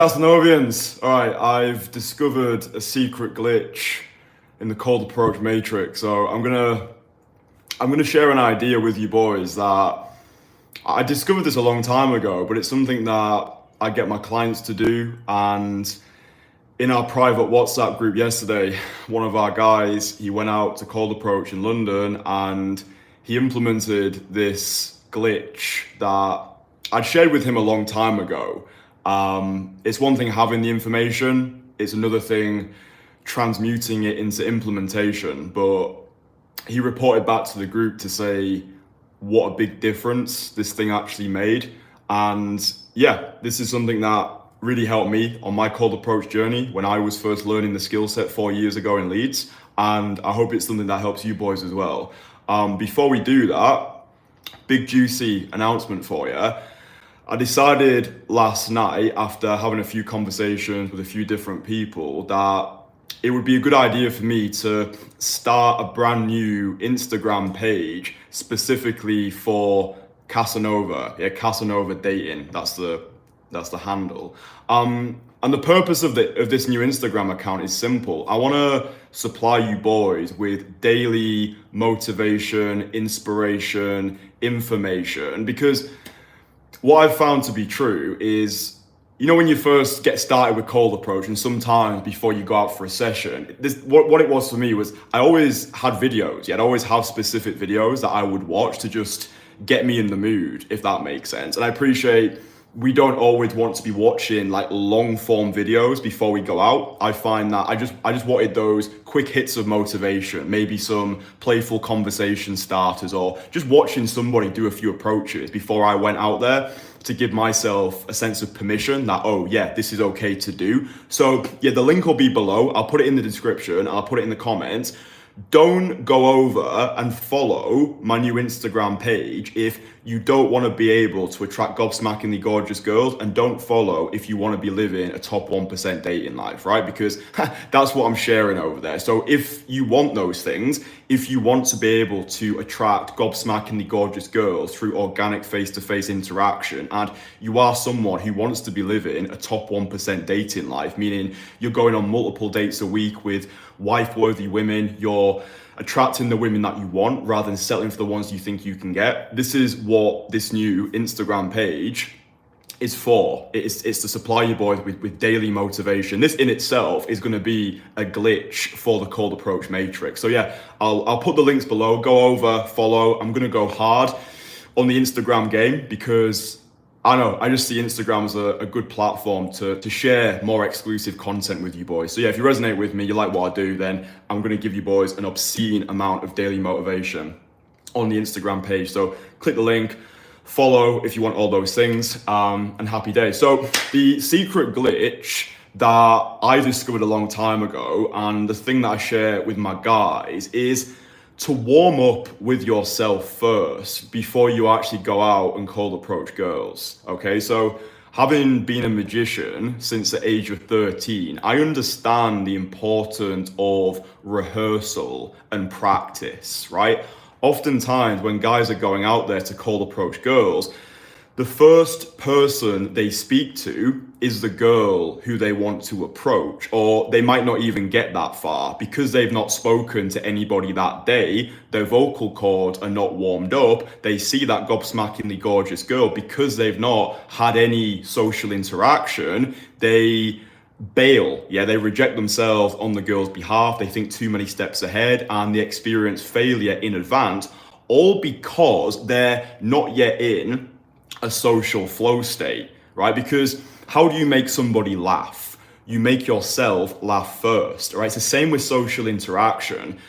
Casanovians, all right, I've discovered a secret glitch in the cold approach matrix. So I'm gonna share an idea with you boys that I discovered this a long time ago, but it's something that I get my clients to do. And in our private WhatsApp group yesterday, one of our guys, he went out to cold approach in London and he implemented this glitch that I'd shared with him a long time ago. It's one thing having the information, it's another thing transmuting it into implementation. But he reported back to the group to say what a big difference this thing actually made. And yeah, this is something that really helped me on my cold approach journey when I was first learning the skill set 4 years ago in Leeds. And I hope it's something that helps you boys as well. Before we do that, big juicy announcement for you. I decided last night, after having a few conversations with a few different people, that it would be a good idea for me to start a brand new Instagram page specifically for Casanova. Yeah, Casanova dating. That's the handle. And the purpose of this new Instagram account is simple. I want to supply you boys with daily motivation, inspiration, information, because what I've found to be true is, when you first get started with cold approach and sometimes before you go out for a session, what it was for me was I always had videos. Yeah, I'd always have specific videos that I would watch to just get me in the mood, if that makes sense. And I appreciate we don't always want to be watching like long form videos before we go out. I find that I just wanted those quick hits of motivation, maybe some playful conversation starters, or just watching somebody do a few approaches before I went out there to give myself a sense of permission that, oh yeah, this is okay to do. So yeah, the link will be below. I'll put it in the description. I'll put it in the comments. Don't go over and follow my new Instagram page if you don't want to be able to attract gobsmackingly gorgeous girls, and don't follow if you want to be living a top 1% dating life, right? Because that's what I'm sharing over there. So if you want those things, if you want to be able to attract gobsmackingly gorgeous girls through organic face-to-face interaction, and you are someone who wants to be living a top 1% dating life, meaning you're going on multiple dates a week with wife-worthy women, you're attracting the women that you want rather than settling for the ones you think you can get. This is what this new Instagram page is for. It's to supply you boys with daily motivation. This in itself is going to be a glitch for the cold approach matrix. So yeah, I'll put the links below. Go over, follow. I'm going to go hard on the Instagram game because I just see Instagram as a good platform to share more exclusive content with you boys. So yeah, if you resonate with me, you like what I do, then I'm going to give you boys an obscene amount of daily motivation on the Instagram page. So click the link, follow if you want all those things, and happy days. So the secret glitch that I discovered a long time ago, and the thing that I share with my guys, is to warm up with yourself first before you actually go out and cold approach girls. Okay, so having been a magician since the age of 13, I understand the importance of rehearsal and practice, right? Oftentimes when guys are going out there to cold approach girls, the first person they speak to is the girl who they want to approach, or they might not even get that far because they've not spoken to anybody that day. Their vocal cords are not warmed up. They see that gobsmackingly gorgeous girl, because they've not had any social interaction. They bail. Yeah, they reject themselves on the girl's behalf. They think too many steps ahead and they experience failure in advance, all because they're not yet in a social flow state, right? Because how do you make somebody laugh? You make yourself laugh first, right? It's the same with social interaction.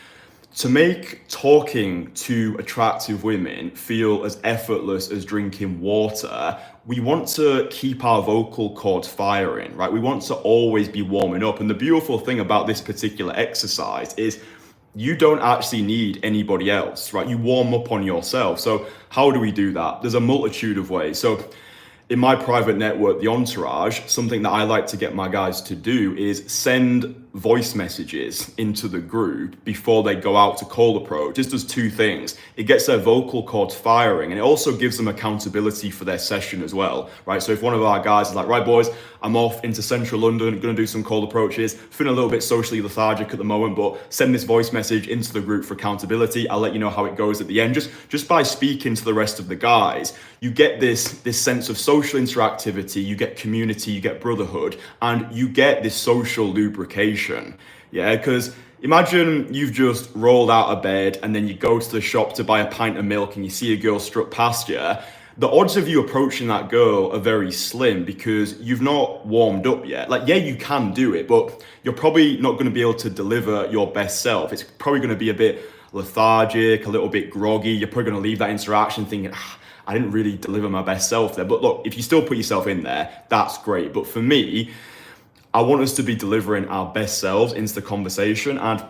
To make talking to attractive women feel as effortless as drinking water, we want to keep our vocal cords firing, right? We want to always be warming up. And the beautiful thing about this particular exercise is you don't actually need anybody else, right? You warm up on yourself. So how do we do that? There's a multitude of ways. So in my private network, the Entourage, something that I like to get my guys to do is send voice messages into the group before they go out to cold approach, this does two things. It gets their vocal cords firing, and it also gives them accountability for their session as well, right? So if one of our guys is like, right boys, I'm off into central London, gonna do some cold approaches, feeling a little bit socially lethargic at the moment, but send this voice message into the group for accountability. I'll let you know how it goes at the end. Just by speaking to the rest of the guys, you get this sense of social interactivity, you get community, you get brotherhood, and you get this social lubrication. Yeah, because imagine you've just rolled out of bed and then you go to the shop to buy a pint of milk and you see a girl strut past you. The odds of you approaching that girl are very slim because you've not warmed up yet. Like, yeah, you can do it, but you're probably not going to be able to deliver your best self. It's probably going to be a bit lethargic, a little bit groggy. You're probably going to leave that interaction thinking, I didn't really deliver my best self there. But look, if you still put yourself in there, that's great. But for me, I want us to be delivering our best selves into the conversation, and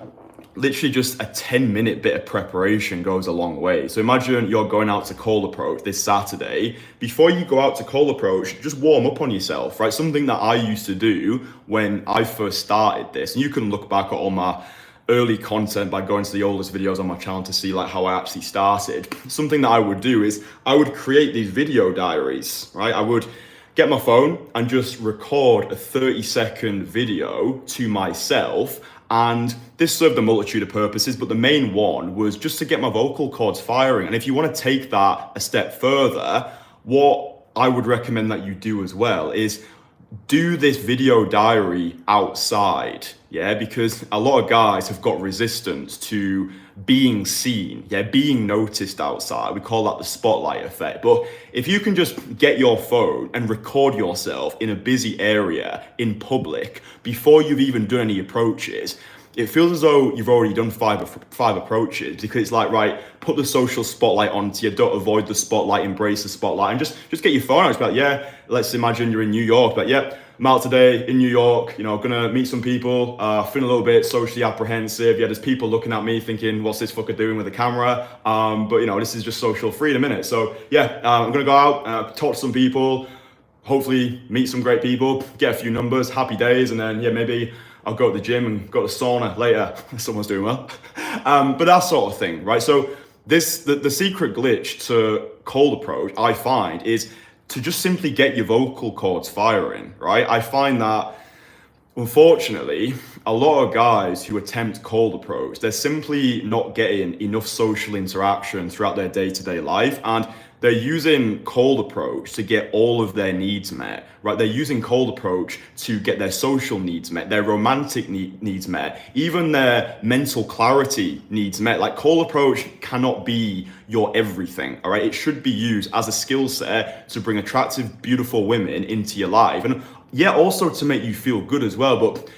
literally just a 10-minute bit of preparation goes a long way. So imagine you're going out to cold approach this Saturday. Before you go out to cold approach, just warm up on yourself, right? Something that I used to do when I first started this, and you can look back at all my early content by going to the oldest videos on my channel to see like how I actually started. Something that I would do is I would create these video diaries, right? I would get my phone and just record a 30-second video to myself. And this served a multitude of purposes, but the main one was just to get my vocal cords firing. And if you want to take that a step further, what I would recommend that you do as well is do this video diary outside, yeah? Because a lot of guys have got resistance to being seen, yeah, being noticed outside. We call that the spotlight effect. But if you can just get your phone and record yourself in a busy area in public before you've even done any approaches, it feels as though you've already done five approaches, because it's like, right, put the social spotlight onto you, don't avoid the spotlight, embrace the spotlight, and just get your phone out. It's like, yeah, let's imagine you're in New York, but yeah, I'm out today in New York, you know, gonna meet some people, feeling a little bit socially apprehensive. Yeah, there's people looking at me thinking, what's this fucker doing with a camera? But you know, this is just social freedom, innit? So yeah, I'm gonna go out, talk to some people, hopefully meet some great people, get a few numbers, happy days, and then yeah, maybe I'll go to the gym and go to the sauna later. Someone's doing well. But that sort of thing, right? So the secret glitch to cold approach, I find, is to just simply get your vocal cords firing, right? I find that, unfortunately, a lot of guys who attempt cold approach, they're simply not getting enough social interaction throughout their day-to-day life, and they're using cold approach to get all of their needs met, right? They're using cold approach to get their social needs met, their romantic needs met, even their mental clarity needs met. Like, cold approach cannot be your everything, all right? It should be used as a skill set to bring attractive, beautiful women into your life. And yeah, also to make you feel good as well, but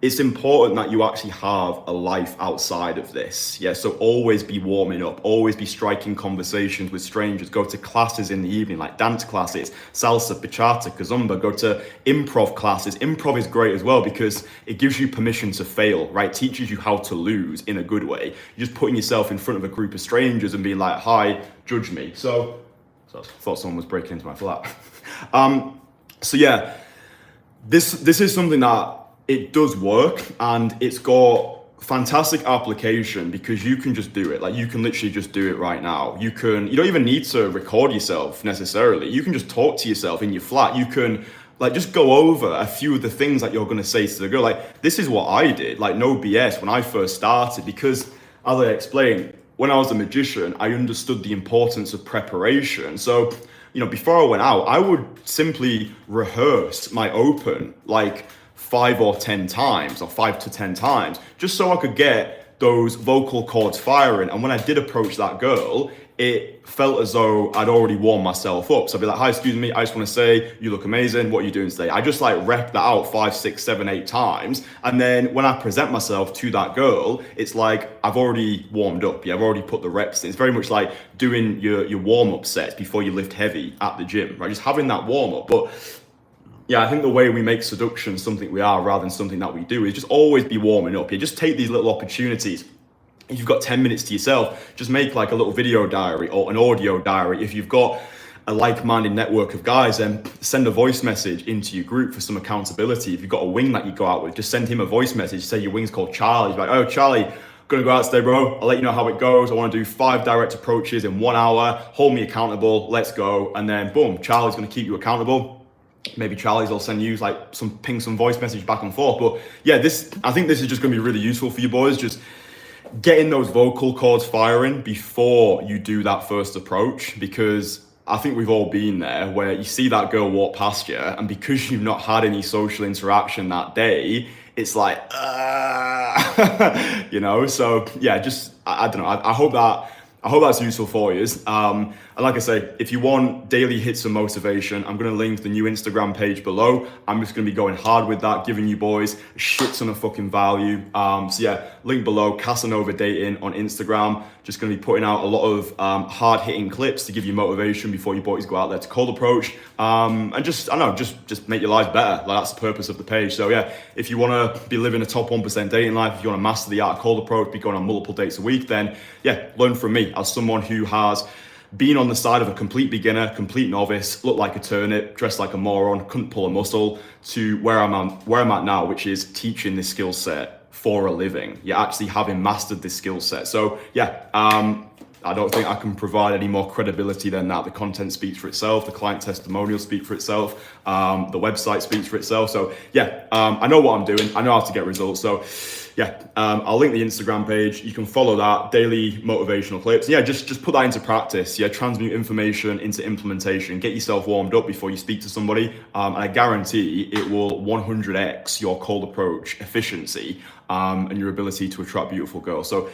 it's important that you actually have a life outside of this. Yeah, so always be warming up, always be striking conversations with strangers, go to classes in the evening, like dance classes, salsa, bachata, kizomba, go to improv classes. Improv is great as well because it gives you permission to fail, right? Teaches you how to lose in a good way. You're just putting yourself in front of a group of strangers and being like, hi, judge me. So I thought someone was breaking into my flat. So yeah, this is something that it does work, and it's got fantastic application because you can just do it. Like, you can literally just do it right now. You don't even need to record yourself necessarily. You can just talk to yourself in your flat. You can like just go over a few of the things that you're going to say to the girl. Like, this is what I did, like no BS, when I first started, because as I explained, when I was a magician, I understood the importance of preparation. So, you know, before I went out, I would simply rehearse my open like 5 or 10 times, or 5 to 10 times, just so I could get those vocal cords firing. And when I did approach that girl, it felt as though I'd already warmed myself up. So I'd be like, hi, excuse me, I just want to say, you look amazing. What are you doing today? I just like rep that out 5, 6, 7, 8 times. And then when I present myself to that girl, it's like, I've already warmed up. Yeah, I've already put the reps in. It's very much like doing your warm-up sets before you lift heavy at the gym, right? Just having that warm-up. But yeah, I think the way we make seduction something we are rather than something that we do is just always be warming up. You just take these little opportunities. If you've got 10 minutes to yourself, just make like a little video diary or an audio diary. If you've got a like-minded network of guys, then send a voice message into your group for some accountability. If you've got a wing that you go out with, just send him a voice message. Say your wing's called Charlie. He's like, oh, Charlie, gonna go out today, bro. I'll let you know how it goes. I want to do 5 direct approaches in 1 hour. Hold me accountable. Let's go. And then boom, Charlie's gonna keep you accountable. Maybe Charlie's will send you like some voice message back and forth. But yeah, I think this is just gonna be really useful for you boys. Just getting those vocal cords firing before you do that first approach, because I think we've all been there where you see that girl walk past you, and because you've not had any social interaction that day, it's like, you know. So yeah, just I don't know. I hope that's useful for you. And like I say, if you want daily hits of motivation, I'm going to link the new Instagram page below. I'm just going to be going hard with that, giving you boys a shit ton of fucking value. So yeah, link below, Casanova Dating on Instagram. Just going to be putting out a lot of hard hitting clips to give you motivation before you boys go out there to cold approach. And just make your lives better. Like, that's the purpose of the page. So yeah, if you want to be living a top 1% dating life, if you want to master the art of cold approach, be going on multiple dates a week, then yeah, learn from me as someone who has been on the side of a complete beginner, complete novice, looked like a turnip, dressed like a moron, couldn't pull a muscle, to where I'm at now, which is teaching this skill set for a living. You're actually having mastered this skill set. So yeah, I don't think I can provide any more credibility than that. The content speaks for itself. The client testimonials speak for itself. The website speaks for itself. So yeah, I know what I'm doing. I know how to get results. So yeah, I'll link the Instagram page. You can follow that, daily motivational clips. Yeah, just put that into practice. Yeah, transmute information into implementation. Get yourself warmed up before you speak to somebody. And I guarantee it will 100x your cold approach efficiency and your ability to attract beautiful girls. So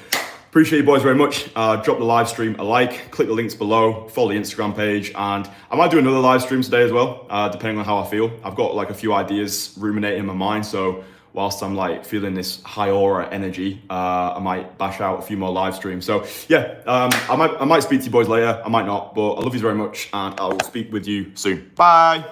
appreciate you boys very much. Drop the live stream a like, click the links below, follow the Instagram page, and I might do another live stream today as well, depending on how I feel. I've got like a few ideas ruminating in my mind, so whilst I'm like feeling this high aura energy, I might bash out a few more live streams. So yeah, I might speak to you boys later, I might not, but I love you very much, and I will speak with you soon. Bye.